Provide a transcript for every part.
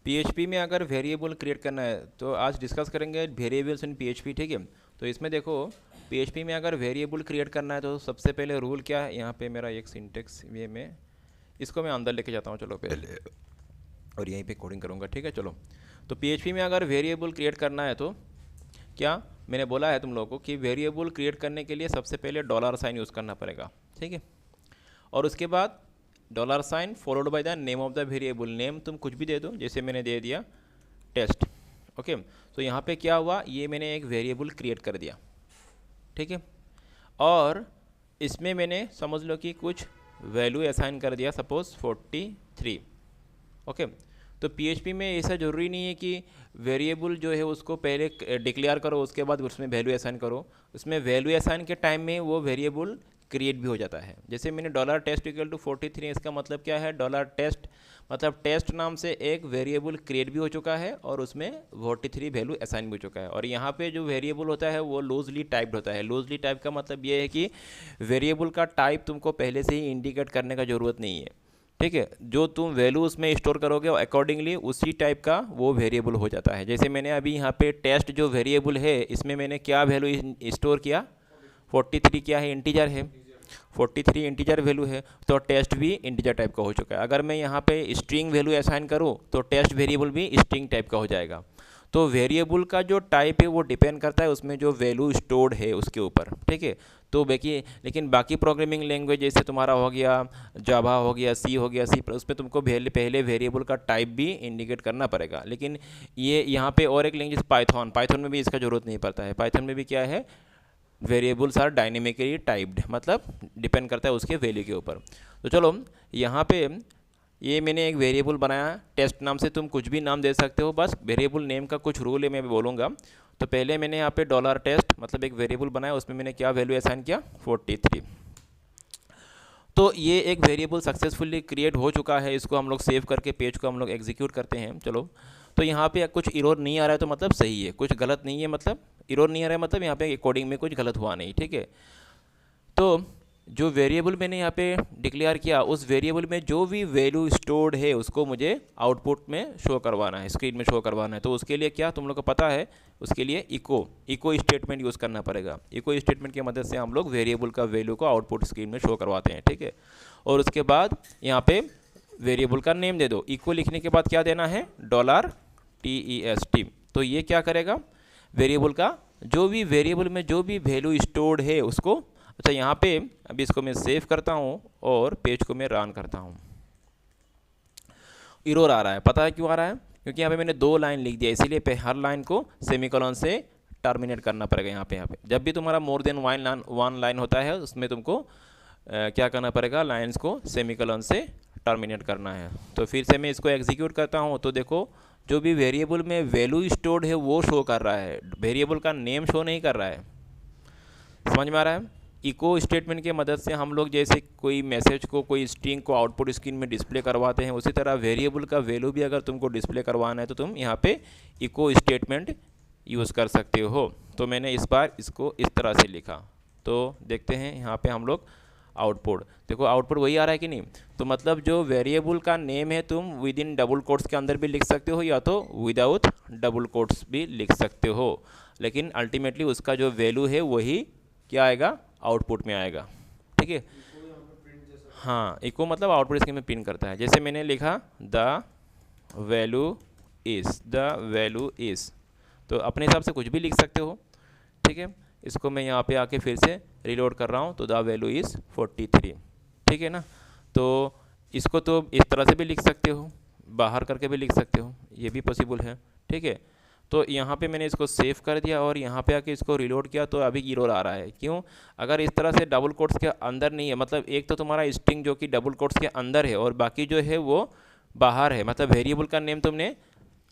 PHP में अगर variable create करना है तो आज डिस्कस करेंगे वेरिएबल्स इन पीएचपी, ठीक है। तो इसमें देखो, पीएचपी में अगर वेरिएबल क्रिएट करना है तो सबसे पहले रूल क्या है। यहाँ पे मेरा एक सिंटेक्स ये मैं इसको मैं अंदर लेके जाता हूँ, चलो पहले, और यहीं पे कोडिंग करूँगा, ठीक है। चलो, तो पीएचपी में अगर वेरिएबल क्रिएट करना है तो क्या मैंने बोला है तुम लोगों को कि वेरिएबल क्रिएट करने के लिए सबसे पहले डॉलर साइन यूज़ करना पड़ेगा, ठीक है। और उसके बाद dollar sign followed by the name of the variable. Name तुम कुछ भी दे दो, जैसे मैंने दे दिया टेस्ट, ओके। तो यहाँ पे क्या हुआ, ये मैंने एक वेरिएबल क्रिएट कर दिया, ठीक है। और इसमें मैंने समझ लो कि कुछ वैल्यू असाइन कर दिया, सपोज 43, ओके। तो पीएचपी में ऐसा ज़रूरी नहीं है कि वेरिएबल जो है उसको पहले डिक्लेयर करो उसके बाद उसमें वैल्यू असाइन करो। उसमें वैल्यू असाइन के टाइम में वो वेरिएबल क्रिएट भी हो जाता है। जैसे मैंने डॉलर टेस्ट इक्वल टू 43, इसका मतलब क्या है, डॉलर टेस्ट मतलब टेस्ट नाम से एक वेरिएबल क्रिएट भी हो चुका है और उसमें 43 वैल्यू असाइन भी हो चुका है। और यहाँ पे जो वेरिएबल होता है वो लूजली टाइप्ड होता है। लूजली टाइप का मतलब ये है कि वेरिएबल का टाइप तुमको पहले से ही इंडिकेट करने का ज़रूरत नहीं है, ठीक है। जो तुम वैल्यू उसमें स्टोर करोगे अकॉर्डिंगली उसी टाइप का वो वेरिएबल हो जाता है। जैसे मैंने अभी यहाँ पे टेस्ट जो वेरिएबल है इसमें मैंने क्या वैल्यू स्टोर किया, 43 क्या है, इंटीजर है, 43 इंटीजर वैल्यू है, तो टेस्ट भी इंटीजर टाइप का हो चुका है। अगर मैं यहाँ पे स्ट्रिंग वैल्यू असाइन करूँ तो टेस्ट वेरिएबल भी स्ट्रिंग टाइप का हो जाएगा। तो वेरिएबल का जो टाइप है वो डिपेंड करता है उसमें जो वैल्यू स्टोर्ड है उसके ऊपर, ठीक है। तो बाकी लेकिन बाकी प्रोग्रामिंग लैंग्वेज जैसे तुम्हारा हो गया जावा हो गया, सी हो गया, सी प्लस में तुमको पहले वेरिएबल का टाइप भी इंडिकेट करना पड़ेगा। लेकिन ये यहाँ पे और एक लैंग्वेज पाइथन, पाइथन में भी इसका ज़रूरत नहीं पड़ता है। पाइथन में भी क्या है, वेरिएबल्स आर डायनेमिकली टाइप्ड, मतलब डिपेंड करता है उसके वैल्यू के ऊपर। तो चलो यहाँ पे ये मैंने एक वेरिएबल बनाया टेस्ट नाम से, तुम कुछ भी नाम दे सकते हो, बस वेरिएबल नेम का कुछ रूल है मैं बोलूँगा। तो पहले मैंने यहाँ पे डॉलर टेस्ट मतलब एक वेरिएबल बनाया, उसमें मैंने क्या वैल्यू असाइन किया, 43। तो ये एक वेरिएबल सक्सेसफुली क्रिएट हो चुका है। इसको हम लोग सेव करके पेज को हम लोग एग्जीक्यूट करते हैं। चलो, तो यहाँ पे कुछ इरर नहीं आ रहा है तो मतलब सही है, कुछ गलत नहीं है, मतलब इरर नहीं आ रहा है मतलब यहाँ पे कोडिंग में कुछ गलत हुआ नहीं, ठीक है। तो जो वेरिएबल मैंने यहाँ पे डिक्लेयर किया उस वेरिएबल में जो भी वैल्यू स्टोर्ड है उसको मुझे आउटपुट में शो करवाना है, स्क्रीन में शो करवाना है। तो उसके लिए क्या तुम लोग को पता है, उसके लिए इको स्टेटमेंट यूज़ करना पड़ेगा। इको स्टेटमेंट की मदद से हम लोग वेरिएबल का वैल्यू को आउटपुट स्क्रीन में शो करवाते हैं, ठीक है। और उसके बाद यहाँ पे वेरिएबल का नेम दे दो। इको लिखने के बाद क्या देना है, $TEST। तो ये क्या करेगा, वेरिएबल का जो भी वेरिएबल में जो भी वैल्यू स्टोर्ड है उसको। अच्छा, यहाँ पे अभी इसको मैं सेव करता हूँ और पेज को मैं रन करता हूँ। इरर आ रहा है, पता है क्यों आ रहा है, क्योंकि यहाँ पे मैंने 2 लाइन लिख दिया, इसीलिए हर लाइन को सेमीकोलन से टर्मिनेट करना पड़ेगा। यहाँ पे जब भी तुम्हारा मोर देन वन लाइन होता है उसमें तुमको क्या करना पड़ेगा, लाइन्स को सेमीकोलन से टर्मिनेट करना है। तो फिर से मैं इसको एग्जीक्यूट करता हूँ। तो देखो, जो भी वेरिएबल में वैल्यू स्टोर्ड है वो शो कर रहा है, वेरिएबल का नेम शो नहीं कर रहा है। समझ में आ रहा है। इको स्टेटमेंट की मदद से हम लोग जैसे कोई मैसेज को, कोई स्ट्रिंग को आउटपुट स्क्रीन में डिस्प्ले करवाते हैं, उसी तरह वेरिएबल का वैल्यू भी अगर तुमको डिस्प्ले करवाना है तो तुम यहाँ पे इको स्टेटमेंट यूज़ कर सकते हो। तो मैंने इस बार इसको इस तरह से लिखा, तो देखते हैं यहाँ पे हम लोग आउटपुट, देखो आउटपुट वही आ रहा है कि नहीं। तो मतलब जो वेरिएबल का नेम है तुम विद इन डबल कोट्स के अंदर भी लिख सकते हो या तो विदाउट डबल कोट्स भी लिख सकते हो, लेकिन अल्टीमेटली उसका जो वैल्यू है वही क्या आएगा, आउटपुट में आएगा, ठीक है। हाँ, इको मतलब आउटपुट स्क्रीन में प्रिंट करता है। जैसे मैंने लिखा द वैल्यू इज़, तो अपने हिसाब से कुछ भी लिख सकते हो, ठीक है। इसको मैं यहाँ पे आके फिर से रिलोड कर रहा हूँ, तो द वैल्यू इज़ 43, ठीक है ना। तो इसको तो इस तरह से भी लिख सकते हो, बाहर करके भी लिख सकते हो, ये भी पॉसिबल है, ठीक है। तो यहाँ पे मैंने इसको सेव कर दिया और यहाँ पे आके इसको रिलोड किया तो अभी इरर आ रहा है। क्यों, अगर इस तरह से डबल कोट्स के अंदर नहीं है, मतलब एक तो तुम्हारा स्ट्रिंग जो कि डबल कोट्स के अंदर है और बाकी जो है वो बाहर है, मतलब वेरिएबल का नेम तुमने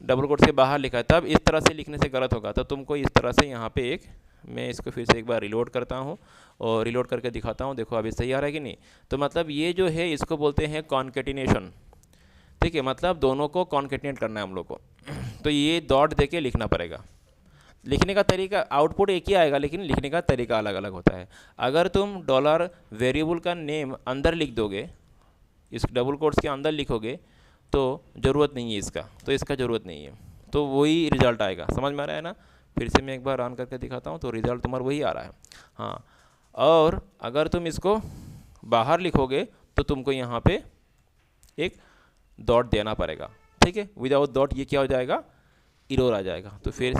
डबल कोट्स के बाहर लिखा है, तब इस तरह से लिखने से गलत होगा। तो तुमको इस तरह से यहाँ पे मैं इसको फिर से एक बार रिलोड करता हूँ और रिलोड करके दिखाता हूँ, देखो अभी सही आ रहा है कि नहीं। तो मतलब ये जो है इसको बोलते हैं कॉन्केटिनेशन, ठीक है, मतलब दोनों को कॉन्केटिनेट करना है हम लोग को। तो ये डॉट देके लिखना पड़ेगा। लिखने का तरीका, आउटपुट एक ही आएगा लेकिन लिखने का तरीका अलग अलग होता है। अगर तुम डॉलर वेरिएबल का नेम अंदर लिख दोगे, इस डबल कोट्स के अंदर लिखोगे, तो ज़रूरत नहीं है इसका, तो इसका ज़रूरत नहीं है, तो वही रिज़ल्ट आएगा। समझ में आ रहा है ना? फिर से मैं एक बार रन करके दिखाता हूँ, तो रिज़ल्ट तुम्हारा वही आ रहा है। हाँ, और अगर तुम इसको बाहर लिखोगे तो तुमको यहाँ पे एक डॉट देना पड़ेगा, ठीक है। विदाउट डॉट ये क्या हो जाएगा, इरोर आ जाएगा। तो फिर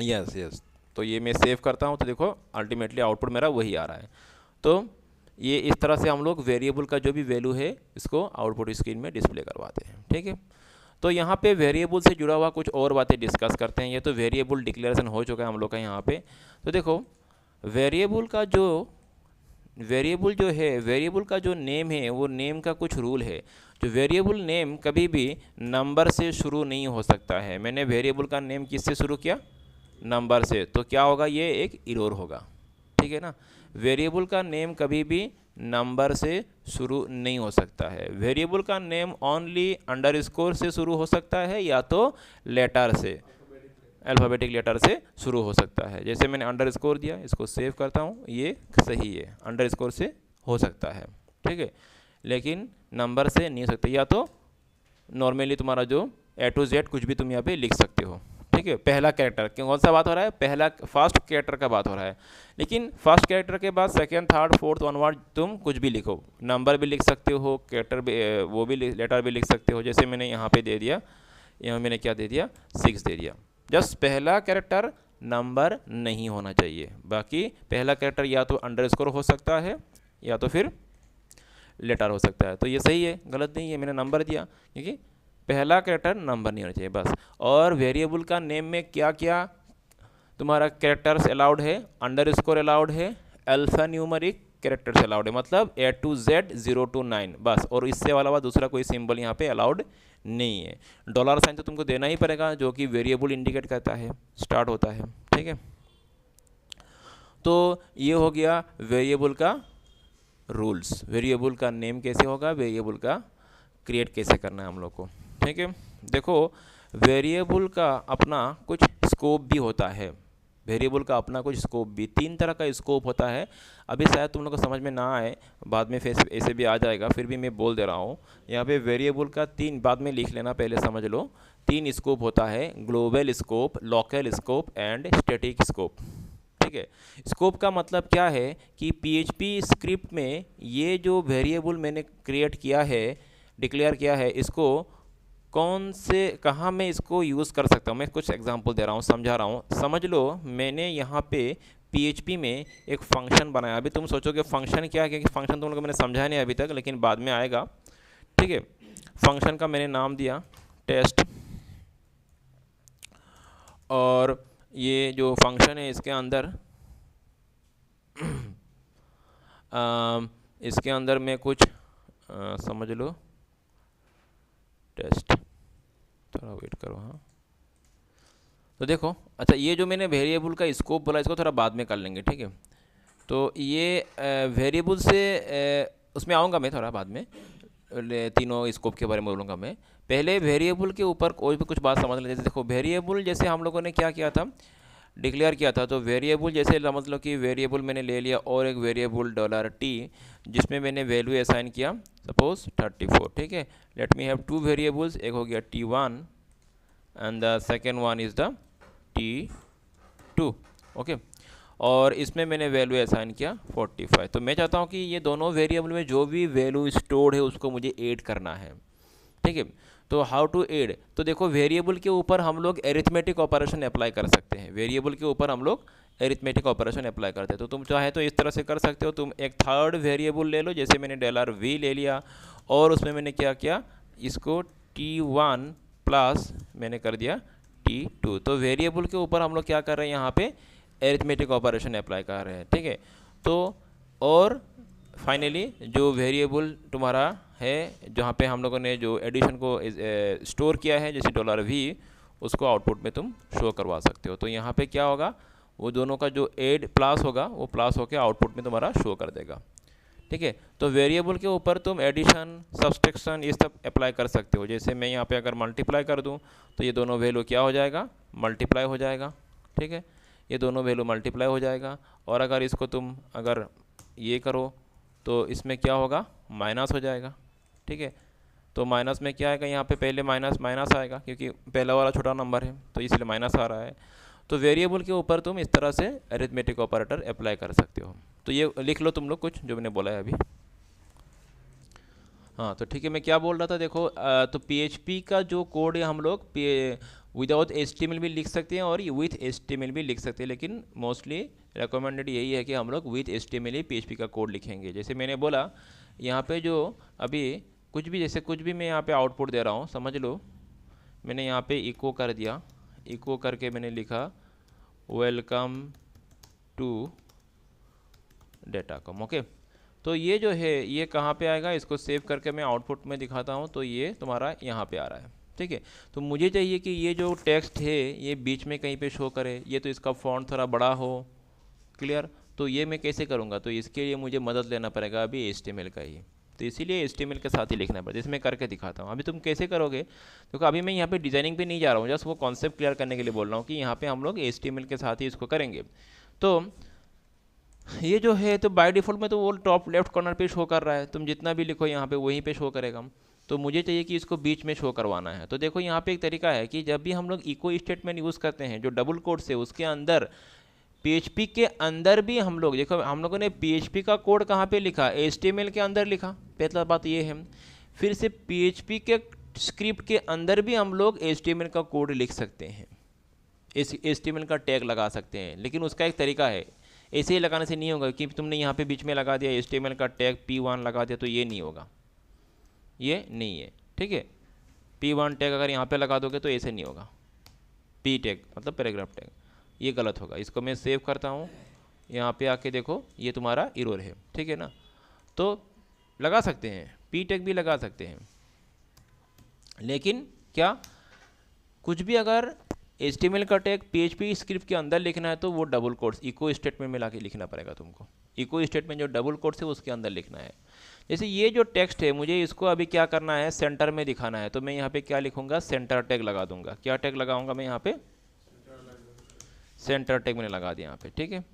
यस यस, तो ये मैं सेव करता हूँ, तो देखो अल्टीमेटली आउटपुट मेरा वही आ रहा है। तो ये इस तरह से हम लोग वेरिएबल का जो भी वैल्यू है इसको आउटपुट स्क्रीन में डिस्प्ले करवाते हैं, ठीक है। तो यहाँ पे वेरिएबल से जुड़ा हुआ कुछ और बातें डिस्कस करते हैं। ये तो वेरिएबल डिक्लेरेशन हो चुका है हम लोग का यहाँ पे। तो देखो वेरिएबल जो है, वेरिएबल का जो नेम है वो नेम का कुछ रूल है। जो वेरिएबल नेम कभी भी नंबर से शुरू नहीं हो सकता है। मैंने वेरिएबल का नेम किससे शुरू किया, नंबर से, तो क्या होगा, ये एक इरोर होगा, ठीक है ना। वेरिएबल का नेम कभी भी नंबर से शुरू नहीं हो सकता है। वेरिएबल का नेम ओनली अंडरस्कोर से शुरू हो सकता है या तो लेटर से, अल्फ़ाबेटिक लेटर से शुरू हो सकता है। जैसे मैंने अंडरस्कोर दिया, इसको सेव करता हूँ, ये सही है, अंडरस्कोर से हो सकता है, ठीक है, लेकिन नंबर से नहीं हो सकता। या तो नॉर्मली तुम्हारा जो A to Z कुछ भी तुम यहाँ पे लिख सकते हो, ठीक है। पहला कैरेक्टर कौन सा बात हो रहा है, पहला फर्स्ट कैरेक्टर का बात हो रहा है, लेकिन फर्स्ट कैरेक्टर के बाद सेकंड, थर्ड, फोर्थ ऑनवर्ड तुम कुछ भी लिखो, नंबर भी लिख सकते हो, कैरेक्टर भी, वो भी लेटर भी लिख सकते हो। जैसे मैंने यहाँ पे दे दिया, यहाँ मैंने क्या दे दिया, 6 दे दिया। जस्ट पहला कैरेक्टर नंबर नहीं होना चाहिए, बाकी पहला कैरेक्टर या तो अंडरस्कोर हो सकता है या तो फिर लेटर हो सकता है। तो ये सही है, गलत नहीं है, मैंने नंबर दिया क्योंकि पहला कैरेक्टर नंबर नहीं होना चाहिए बस। और वेरिएबल का नेम में क्या क्या तुम्हारा कैरेक्टर्स अलाउड है, अंडरस्कोर अलाउड है, अल्फा न्यूमरिक कैरेक्टर्स अलाउड है, मतलब A to Z 0 to 9 बस, और इससे अलावा दूसरा कोई सिंबल यहाँ पे अलाउड नहीं है। डॉलर साइन तो तुमको देना ही पड़ेगा, जो कि वेरिएबल इंडिकेट करता है, स्टार्ट होता है, ठीक है। तो ये हो गया वेरिएबल का रूल्स। वेरिएबल का नेम कैसे होगा, वेरिएबल का क्रिएट कैसे करना है हम लोग को, ठीक है। देखो वेरिएबल का अपना कुछ स्कोप भी होता है, वेरिएबल का अपना कुछ स्कोप भी, 3 तरह का स्कोप होता है। अभी शायद तुम लोग को समझ में ना आए, बाद में फिर ऐसे भी आ जाएगा, फिर भी मैं बोल दे रहा हूँ। यहाँ पे वेरिएबल का 3, बाद में लिख लेना, पहले समझ लो, 3 स्कोप होता है, global scope, local scope and static scope, ठीक है। स्कोप का मतलब क्या है कि PHP स्क्रिप्ट में ये जो वेरिएबल मैंने क्रिएट किया है, डिक्लेयर किया है, इसको कौन से कहाँ मैं इसको यूज़ कर सकता हूँ। मैं कुछ एग्जांपल दे रहा हूँ, समझा रहा हूँ, समझ लो। मैंने यहाँ पे PHP में एक फंक्शन बनाया। अभी तुम सोचोगे फंक्शन क्या है, क्योंकि फंक्शन तुम लोगों को मैंने समझाया नहीं अभी तक, लेकिन बाद में आएगा, ठीक है। फंक्शन का मैंने नाम दिया टेस्ट, और ये जो फंक्शन है इसके अंदर इसके अंदर मैं कुछ समझ लो, टेस्ट, थोड़ा वेट करो, हाँ। तो देखो, अच्छा, ये जो मैंने वेरिएबल का स्कोप बोला, इसको थोड़ा बाद में कर लेंगे, ठीक है। तो ये वेरिएबल से उसमें आऊँगा मैं थोड़ा बाद में, तीनों स्कोप के बारे में बोलूँगा मैं। पहले वेरिएबल के ऊपर कोई भी कुछ बात समझ लें। जैसे देखो वेरिएबल, जैसे हम लोगों ने क्या किया था, डिक्लेयर किया था, तो वेरिएबल जैसे समझ लो कि वेरिएबल मैंने ले लिया और एक वेरिएबल $t, जिसमें मैंने वैल्यू असाइन किया सपोज 34, ठीक है। लेट मी हैव 2 वेरिएबल्स, एक हो गया t1 and the second one is the t2, okay. और इसमें मैंने वैल्यू असाइन किया 45। तो मैं चाहता हूँ कि ये दोनों वेरिएबल में जो भी वैल्यू स्टोर्ड है उसको मुझे ऐड करना है, ठीक है। तो हाउ टू ऐड, तो देखो वेरिएबल के ऊपर हम लोग एरिथमेटिक ऑपरेशन अप्लाई कर सकते हैं। वेरिएबल के ऊपर हम लोग एरिथमेटिक ऑपरेशन अप्लाई करते हैं। तो तुम चाहे तो इस तरह से कर सकते हो, तुम एक थर्ड वेरिएबल ले लो, जैसे मैंने $v ले लिया, और उसमें मैंने क्या किया, इसको t1 प्लस मैंने कर दिया t2। तो वेरिएबल के ऊपर हम लोग क्या कर रहे हैं, यहाँ पे एरिथमेटिक ऑपरेशन अप्लाई कर रहे हैं, ठीक है। तो और फाइनली जो वेरिएबल तुम्हारा है, जहाँ पे हम लोगों ने जो एडिशन को स्टोर किया है, जैसे $v, उसको आउटपुट में तुम शो करवा सकते हो। तो यहाँ पे क्या होगा, वो दोनों का जो ऐड प्लस होगा वो प्लस होकर आउटपुट में तुम्हारा शो कर देगा, ठीक है। तो वेरिएबल के ऊपर तुम एडिशन, सब्सट्रैक्शन, ये सब अप्लाई कर सकते हो। जैसे मैं यहाँ पे अगर मल्टीप्लाई कर दूँ तो ये दोनों वैल्यू क्या हो जाएगा, मल्टीप्लाई हो जाएगा, ठीक है। ये दोनों वैल्यू मल्टीप्लाई हो जाएगा। और अगर इसको तुम अगर ये करो तो इसमें क्या होगा, माइनस हो जाएगा, ठीक है। तो माइनस में क्या आएगा, यहाँ पे पहले माइनस माइनस आएगा क्योंकि पहला वाला छोटा नंबर है तो इसलिए माइनस आ रहा है। तो वेरिएबल के ऊपर तुम इस तरह से अरिथमेटिक ऑपरेटर अप्लाई कर सकते हो। तो ये लिख लो तुम लोग कुछ जो मैंने बोला है अभी। हाँ तो ठीक है, मैं क्या बोल रहा था देखो, तो PHP का जो कोड है हम लोग विदाउट HTML भी लिख सकते हैं और विथ HTML भी लिख सकते हैं, लेकिन मोस्टली रिकमेंडेड यही है कि हम लोग विथ HTML ही PHP का कोड लिखेंगे। जैसे मैंने बोला यहाँ पे जो अभी कुछ भी, जैसे कुछ भी मैं यहाँ पे आउटपुट दे रहा हूँ, समझ लो मैंने यहाँ पे इको कर दिया, इको करके मैंने लिखा वेलकम टू डेटाकॉम, ओके। तो ये जो है ये कहाँ पे आएगा, इसको सेव करके मैं आउटपुट में दिखाता हूँ, तो ये तुम्हारा यहाँ पे आ रहा है, ठीक है। तो मुझे चाहिए कि ये जो टेक्स्ट है ये बीच में कहीं पे शो करे, ये तो इसका फॉन्ट थोड़ा बड़ा हो, क्लियर। तो ये मैं कैसे करूँगा, तो इसके लिए मुझे मदद लेना पड़ेगा अभी HTML का ही, तो इसीलिए HTML के साथ ही लिखना पड़ेगा। जैसे मैं करके दिखाता हूँ, अभी तुम कैसे करोगे, देखो अभी मैं यहाँ पे डिज़ाइनिंग पे नहीं जा रहा हूँ, जस्ट वो कॉन्सेप्ट क्लियर करने के लिए बोल रहा हूँ कि यहाँ पे हम लोग HTML के साथ ही इसको करेंगे। तो ये जो है तो बाय डिफ़ॉल्ट में तो वो टॉप लेफ्ट कॉर्नर पे शो कर रहा है, तुम जितना भी लिखो यहाँ पे वहीं पे शो करेगा। तो मुझे चाहिए कि इसको बीच में शो करवाना है। तो देखो यहाँ पे एक तरीका है कि जब भी हम लोग इको स्टेटमेंट यूज़ करते हैं जो डबल कोड से, उसके अंदर PHP के अंदर भी हम लोग देखो, हम लोगों ने PHP का कोड कहाँ पे लिखा, HTML के अंदर लिखा, पहला बात ये है। फिर से PHP के स्क्रिप्ट के अंदर भी हम लोग HTML का कोड लिख सकते हैं, HTML का टैग लगा सकते हैं, लेकिन उसका एक तरीका है। ऐसे ही लगाने से नहीं होगा कि तुमने यहाँ पे बीच में लगा दिया HTML का टैग P1 लगा दिया, तो ये नहीं होगा, ये नहीं है, ठीक है। P1 टैग अगर यहाँ पे लगा दोगे तो ऐसे नहीं होगा, P टैग मतलब पैराग्राफ टैग, ये गलत होगा। इसको मैं सेव करता हूँ, यहाँ पे आके देखो ये तुम्हारा एरर है, ठीक है ना। तो लगा सकते हैं, P टैग भी लगा सकते हैं, लेकिन क्या कुछ भी अगर HTML का टैग PHP स्क्रिप्ट के अंदर लिखना है तो वो डबल कोट्स इको स्टेटमेंट में लाके लिखना पड़ेगा तुमको। इको स्टेटमेंट जो डबल कोट्स है उसके अंदर लिखना है। जैसे ये जो टेक्स्ट है मुझे इसको अभी क्या करना है, सेंटर में दिखाना है, तो मैं यहाँ पे क्या लिखूँगा, सेंटर टैग लगा दूंगा। क्या टैग लगाऊंगा मैं यहाँ पे, सेंटर टैग मैंने लगा दिया यहाँ पे, ठीक है।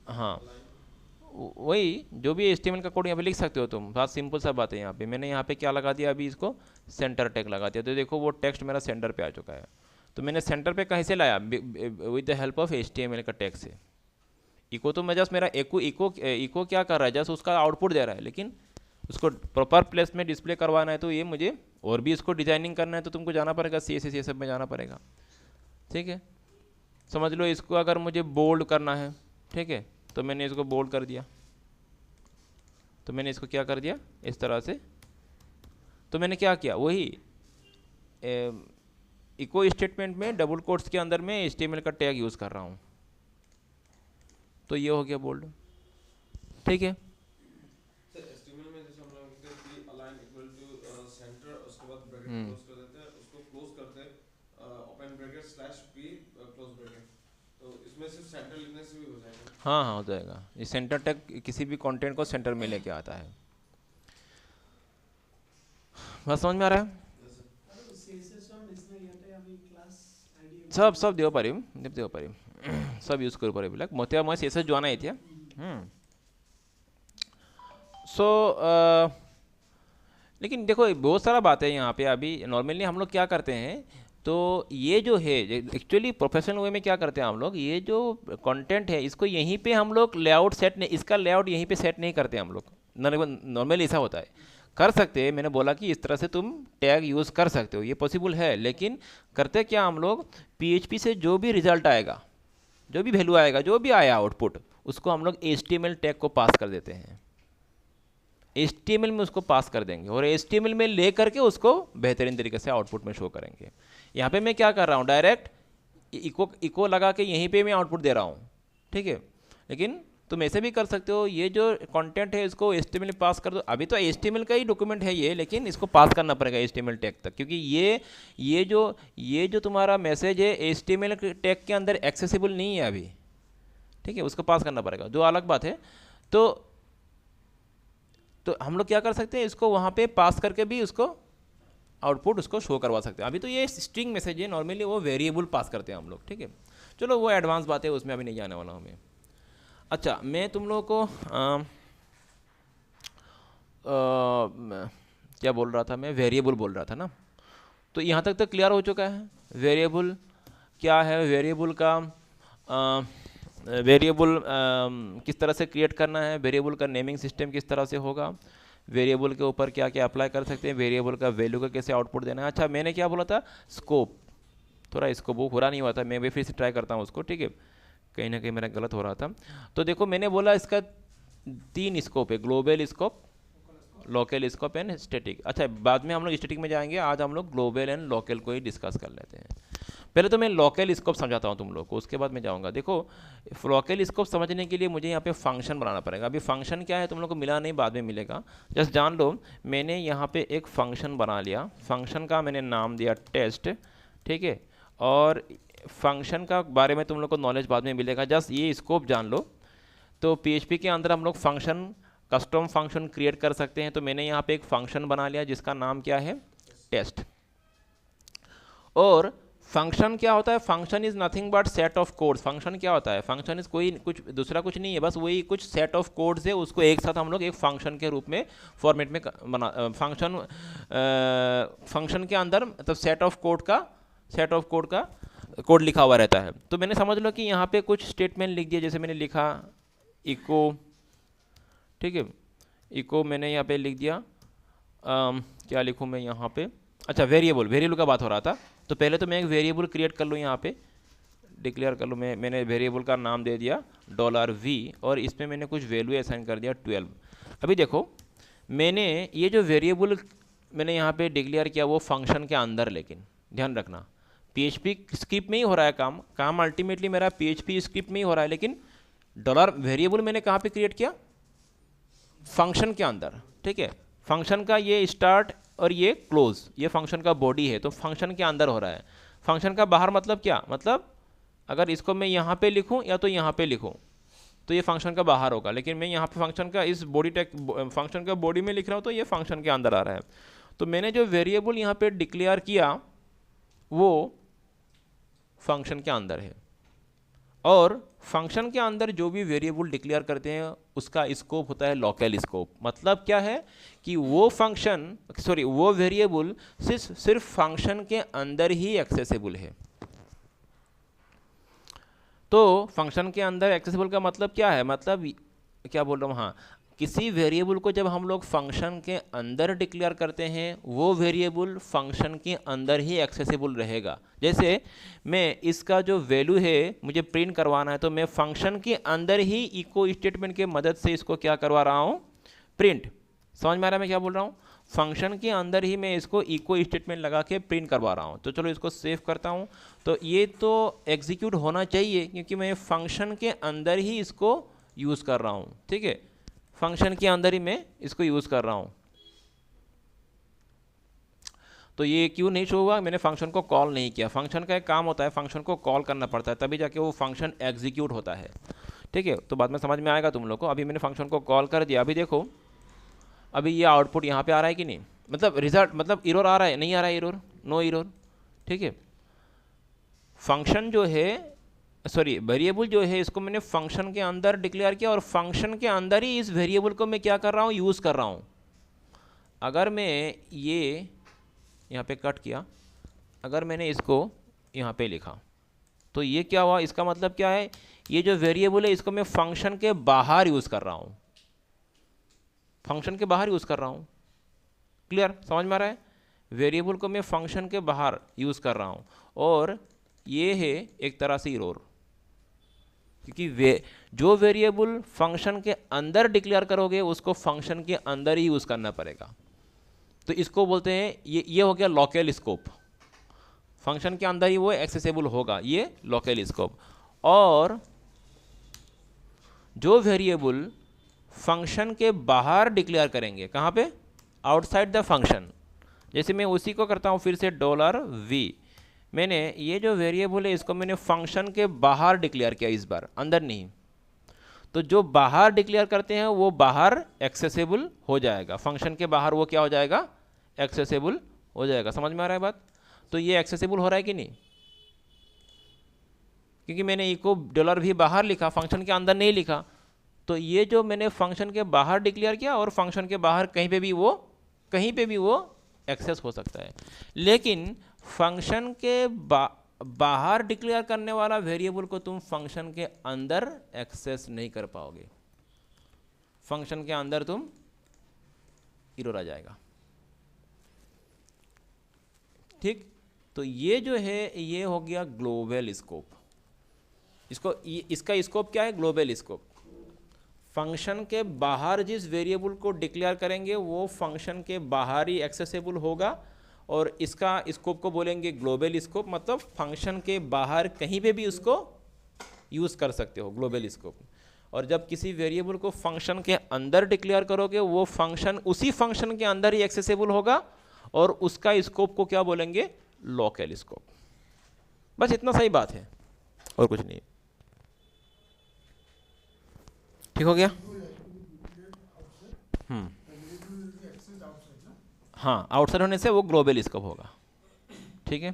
हाँ वही जो भी HTML का कोड यहाँ पे लिख सकते हो तुम, बहुत सिंपल सा बात है। यहाँ पे मैंने यहाँ पे क्या लगा दिया, अभी इसको सेंटर टैग लगा दिया, तो देखो वो टेक्स्ट मेरा सेंटर पे आ चुका है। तो मैंने सेंटर पे कहीं से लाया, with the help of HTML का टैग से। इको तो मैं जस्ट मेरा इको क्या कर रहा है, जस्ट उसका आउटपुट दे रहा है, लेकिन उसको प्रॉपर प्लेस में डिस्प्ले करवाना है तो ये मुझे और भी इसको डिजाइनिंग करना है तो तुमको जाना पड़ेगा CSS ये सब में जाना पड़ेगा, ठीक है। समझ लो इसको अगर मुझे बोल्ड करना है, ठीक है, तो मैंने इसको बोल्ड कर दिया, तो मैंने इसको क्या कर दिया इस तरह से। तो मैंने क्या किया, वही इको स्टेटमेंट में डबल कोट्स के अंदर में HTML का टैग यूज़ कर रहा हूँ, तो ये हो गया बोल्ड, ठीक है। हाँ हाँ हो जाएगा, ये सेंटर टैग किसी भी कंटेंट को सेंटर में लेके आता है। बात समझ में आ रहा है? सब देव पारिम सब यूज करू पारिम मोतिया मैं CSS जो आना है सो लेकिन देखो बहुत सारा बात है यहाँ पे। अभी नॉर्मली हम लोग क्या करते हैं, तो ये जो है एक्चुअली प्रोफेशनल वे में क्या करते हैं हम लोग, ये जो कंटेंट है इसको यहीं पे हम लोग लेआउट सेट नहीं, इसका लेआउट यहीं पे सेट नहीं करते हम लोग। नॉर्मली ऐसा होता है, कर सकते हैं, मैंने बोला कि इस तरह से तुम टैग यूज़ कर सकते हो, ये पॉसिबल है, लेकिन करते क्या हम लोग, PHP से जो भी रिजल्ट आएगा, जो भी वैल्यू आएगा, जो भी आया आउटपुट, उसको हम लोग HTML टैग को पास कर देते हैं, HTML में उसको पास कर देंगे और HTML में ले करके उसको बेहतरीन तरीके से आउटपुट में शो करेंगे। यहाँ पे मैं क्या कर रहा हूँ, डायरेक्ट इको लगा के यहीं पे मैं आउटपुट दे रहा हूँ, ठीक है। लेकिन तुम ऐसे भी कर सकते हो, ये जो कंटेंट है इसको HTML में पास कर दो। अभी तो HTML का ही डॉक्यूमेंट है ये, लेकिन इसको पास करना पड़ेगा HTML टैग तक, क्योंकि ये जो तुम्हारा मैसेज है HTML टैग के अंदर एक्सेसिबल नहीं है अभी, ठीक है, उसको पास करना पड़ेगा, जो अलग बात है। तो हम लोग क्या कर सकते हैं, इसको वहाँ पे पास करके भी उसको आउटपुट उसको शो करवा सकते हैं। अभी तो ये स्ट्रिंग मैसेज है, नॉर्मली वो वेरिएबल पास करते हैं हम लोग, ठीक है। चलो वो एडवांस बात है, उसमें अभी नहीं जाने वाला हमें। अच्छा, मैं तुम लोगों को क्या बोल रहा था, मैं वेरिएबल बोल रहा था ना। तो यहाँ तक तो क्लियर हो चुका है वेरिएबल क्या है, वेरिएबल का वेरिएबल किस तरह से क्रिएट करना है, वेरिएबल का नेमिंग सिस्टम किस तरह से होगा, वेरिएबल के ऊपर क्या क्या अप्लाई कर सकते हैं, वेरिएबल का वैल्यू का कैसे आउटपुट देना है। अच्छा, मैंने क्या बोला था, स्कोप, थोड़ा स्कोप वो पूरा नहीं हुआ था, मैं भी फिर से ट्राई करता हूँ उसको, ठीक है, कहीं ना कहीं मेरा गलत हो रहा था। तो देखो मैंने बोला इसका 3 स्कोप है, global scope, local scope and static. अच्छा, बाद में हम लोग स्टैटिक में जाएंगे, आज हम लोग ग्लोबल एंड लोकल को ही डिस्कस कर लेते हैं। पहले तो मैं लोकल स्कोप समझाता हूँ तुम लोग को, उसके बाद मैं जाऊँगा। देखो लोकल स्कोप समझने के लिए मुझे यहाँ पे फंक्शन बनाना पड़ेगा। अभी फंक्शन क्या है तुम लोग को मिला नहीं, बाद में मिलेगा, जस्ट जान लो। मैंने यहाँ पे एक फंक्शन बना लिया, फंक्शन का मैंने नाम दिया टेस्ट, ठीक है, और फंक्शन का बारे में तुम लोग को नॉलेज बाद में मिलेगा, जस्ट ये स्कोप जान लो। तो PHP के अंदर हम लोग फंक्शन, कस्टम फंक्शन क्रिएट कर सकते हैं। तो मैंने यहाँ पे एक फंक्शन बना लिया जिसका नाम क्या है, टेस्ट। और फंक्शन क्या होता है, function is nothing but set of codes. Function क्या होता है, फंक्शन इज कोई कुछ दूसरा कुछ नहीं है, बस वही कुछ सेट ऑफ कोड्स है, उसको एक साथ हम लोग एक फंक्शन के रूप में फॉर्मेट में बना फंक्शन के अंदर मतलब सेट ऑफ कोड का कोड लिखा हुआ रहता है। तो मैंने समझ लो कि यहाँ पे कुछ स्टेटमेंट लिख दिया, जैसे मैंने लिखा इको, ठीक है, इको मैंने यहाँ पे लिख दिया, क्या लिखूँ मैं यहाँ पे, अच्छा वेरिएबल का बात हो रहा था। तो पहले तो मैं एक वेरिएबल क्रिएट कर लूँ, यहाँ पे डिक्लेयर कर लूँ, मैंने वेरिएबल का नाम दे दिया $v, और इसमें मैंने कुछ वैल्यू असाइन कर दिया 12। अभी देखो मैंने ये जो वेरिएबल मैंने यहाँ पे डिक्लेयर किया वो फंक्शन के अंदर, लेकिन ध्यान रखना PHP स्क्रिप्ट में ही हो रहा है काम अल्टीमेटली मेरा PHP स्क्रिप्ट में ही हो रहा है, लेकिन वेरिएबल मैंने कहाँ पे क्रिएट किया, फंक्शन के अंदर, ठीक है। फंक्शन का ये स्टार्ट और ये क्लोज, ये फंक्शन का बॉडी है, तो फंक्शन के अंदर हो रहा है। फंक्शन का बाहर मतलब क्या, मतलब अगर इसको मैं यहाँ पे लिखूँ या तो यहाँ पे लिखूँ तो ये फंक्शन का बाहर होगा, लेकिन मैं यहाँ पे फंक्शन का इस फंक्शन का बॉडी में लिख रहा हूँ तो ये फंक्शन के अंदर आ रहा है। तो मैंने जो वेरिएबल यहाँ पे डिक्लेयर किया वो फंक्शन के अंदर है, और फंक्शन के अंदर जो भी वेरिएबल डिक्लेयर करते हैं उसका स्कोप होता है लोकल स्कोप। मतलब क्या है कि वो वेरिएबल सिर्फ फंक्शन के अंदर ही एक्सेसिबल है। तो फंक्शन के अंदर एक्सेसिबल का मतलब क्या है, मतलब क्या बोल रहा हूँ, हाँ, किसी वेरिएबल को जब हम लोग फंक्शन के अंदर डिक्लेयर करते हैं वो वेरिएबल फंक्शन के अंदर ही एक्सेसिबल रहेगा। जैसे मैं इसका जो वैल्यू है मुझे प्रिंट करवाना है, तो मैं फंक्शन के अंदर ही इको स्टेटमेंट के मदद से इसको क्या करवा रहा हूँ, प्रिंट। समझ में आ रहा है मैं क्या बोल रहा हूँ, फंक्शन के अंदर ही मैं इसको इको स्टेटमेंट लगा के प्रिंट करवा रहा हूँ। तो चलो इसको सेव करता हूँ, तो ये तो एग्जीक्यूट होना चाहिए क्योंकि मैं फंक्शन के अंदर ही इसको यूज़ कर रहा हूँ, ठीक है, फंक्शन के अंदर ही मैं इसको यूज़ कर रहा हूँ। तो ये क्यों नहीं शो हुआ, मैंने फंक्शन को कॉल नहीं किया। फंक्शन का एक काम होता है, फंक्शन को कॉल करना पड़ता है तभी जाके वो फंक्शन एग्जीक्यूट होता है, ठीक है। तो बाद में समझ में आएगा तुम लोग को। अभी मैंने फंक्शन को कॉल कर दिया, अभी देखो अभी ये आउटपुट यहाँ पे आ रहा है कि नहीं, मतलब रिजल्ट, मतलब एरर आ रहा है, नहीं आ रहा है एरर, नो एरर, ठीक है। फंक्शन जो है, सॉरी वेरिएबल जो है, इसको मैंने फंक्शन के अंदर डिक्लेयर किया और फंक्शन के अंदर ही इस वेरिएबल को मैं क्या कर रहा हूँ, यूज़ कर रहा हूँ। अगर मैं ये यहाँ पे कट किया, अगर मैंने इसको यहाँ पे लिखा तो ये क्या हुआ, इसका मतलब क्या है, ये जो वेरिएबल है इसको मैं फंक्शन के बाहर यूज़ कर रहा हूँ, फंक्शन के बाहर यूज़ कर रहा हूँ। क्लियर, समझ में आ रहा है, वेरिएबल को मैं फंक्शन के बाहर यूज़ कर रहा हूँ, और ये है एक तरह से एरर, क्योंकि जो वेरिएबल फंक्शन के अंदर डिक्लेयर करोगे उसको फंक्शन के अंदर ही यूज़ करना पड़ेगा। तो इसको बोलते हैं, ये हो गया लोकल स्कोप, फंक्शन के अंदर ही वो एक्सेसिबल होगा, ये लोकल स्कोप। और जो वेरिएबल फंक्शन के बाहर डिक्लेयर करेंगे, कहाँ पे, आउटसाइड द फंक्शन, जैसे मैं उसी को करता हूँ फिर से $v, मैंने ये जो वेरिएबल है इसको मैंने फंक्शन के बाहर डिक्लेयर किया इस बार, अंदर नहीं। तो जो बाहर डिक्लेयर करते हैं वो बाहर एक्सेसिबल हो जाएगा, फंक्शन के बाहर वो क्या हो जाएगा, एक्सेसिबल हो जाएगा। समझ में आ रहा है बात। तो ये एक्सेसिबल हो रहा है कि नहीं, क्योंकि मैंने इको $v बाहर लिखा, फंक्शन के अंदर नहीं लिखा, तो ये जो मैंने फंक्शन के बाहर डिक्लेयर किया और फंक्शन के बाहर कहीं पे भी वो एक्सेस हो सकता है, लेकिन फंक्शन के बाहर डिक्लेयर करने वाला वेरिएबल को तुम फंक्शन के अंदर एक्सेस नहीं कर पाओगे। फंक्शन के अंदर तुम एरर आ जाएगा। ठीक, तो ये जो है ये हो गया ग्लोबल स्कोप। इसका स्कोप क्या है? Global scope. फंक्शन के बाहर जिस वेरिएबल को डिक्लेयर करेंगे वो फंक्शन के बाहर ही एक्सेसिबल होगा, और इसका स्कोप को बोलेंगे ग्लोबल स्कोप, मतलब फंक्शन के बाहर कहीं पे भी उसको यूज़ कर सकते हो, ग्लोबल स्कोप। और जब किसी वेरिएबल को फंक्शन के अंदर डिक्लेयर करोगे वो फंक्शन उसी फंक्शन के अंदर ही एक्सेसिबल होगा, और उसका स्कोप को क्या बोलेंगे? Local scope. बस इतना सही बात है और कुछ नहीं। ठीक हो गया? हाँ, आउटसाइड होने से वो ग्लोबल स्कोप होगा। ठीक है।